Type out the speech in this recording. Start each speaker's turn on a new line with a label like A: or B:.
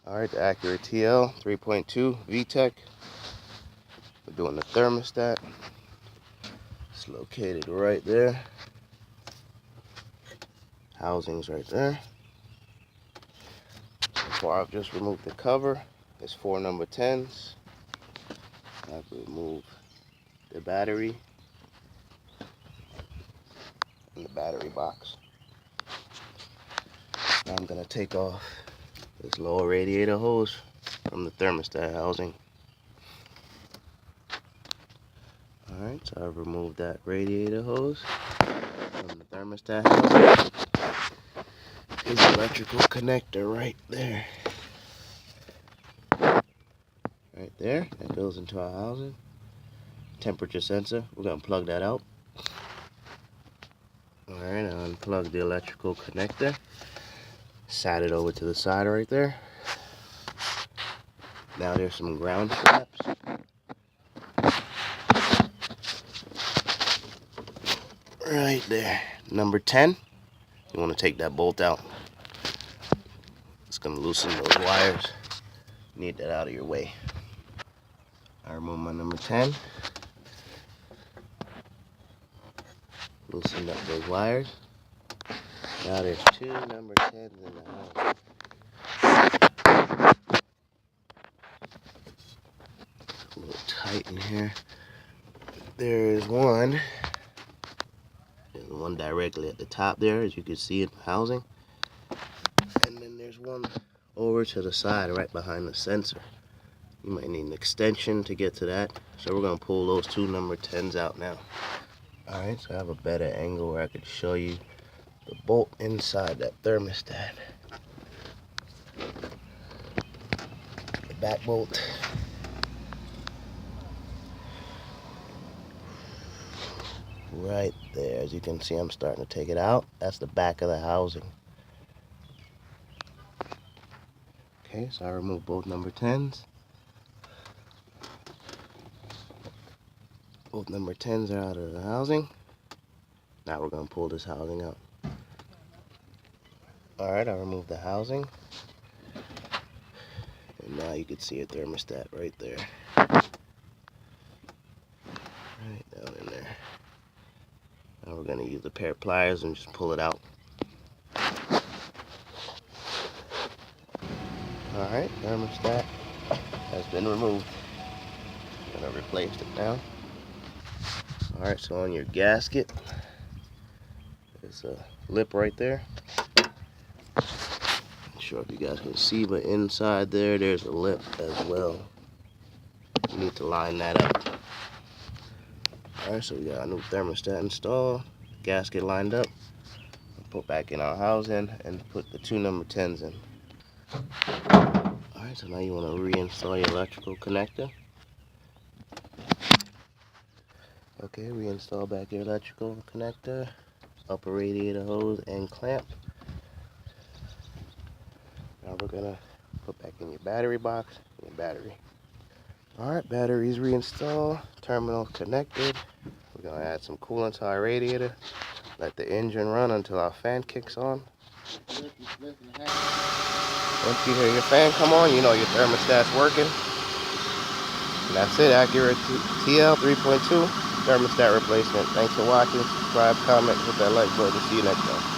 A: Alright, the Acura TL 3.2 VTEC. We're doing the thermostat. It's located right there. Housing's right there. Before I've just removed the cover. There's 4 number 10s. I've removed the battery and the battery box. Now I'm going to take off this lower radiator hose from the thermostat housing. Alright, so I've removed that radiator hose from the thermostat housing. There's an electrical connector right there. Right there, that goes into our housing. Temperature sensor, we're going to plug that out. Alright, I unplug the electrical connector. Sat it over to the side right there. Now there's some ground straps. Right there. Number 10. You want to take that bolt out. It's going to loosen those wires. Need that out of your way. I remove my number 10. Loosen up those wires. Now there's 2 number 10s in the house. A little tight in here. There is one. There's one directly at the top there, as you can see in the housing. And then there's one over to the side, right behind the sensor. You might need an extension to get to that. So we're going to pull those 2 number 10s out now. Alright, so I have a better angle where I could show you the bolt inside that thermostat. The back bolt. Right there. As you can see, I'm starting to take it out. That's the back of the housing. Okay, so I removed both number 10s. Both number 10s are out of the housing. Now we're going to pull this housing out. Alright, I removed the housing. And now you can see a thermostat right there. Right down in there. Now we're going to use a pair of pliers and just pull it out. Alright, thermostat has been removed. I'm going to replace it now. Alright, so on your gasket, there's a lip right there. Not sure if you guys can see, but inside there's a lip as well. You need to line that up. Alright, so we got a new thermostat installed, gasket lined up. Put back in our housing and put the 2 number 10s in. Alright, so now you want to reinstall your electrical connector. Okay, reinstall back your electrical connector, upper radiator hose and clamp. Now we're going to put back in your battery box and your battery. Alright, batteries reinstalled, terminal connected. We're going to add some coolant to our radiator. Let the engine run until our fan kicks on. Once you hear your fan come on, you know your thermostat's working. And that's it, Acura TL 3.2 thermostat replacement. Thanks for watching. Subscribe, comment, hit that like button. See you next time.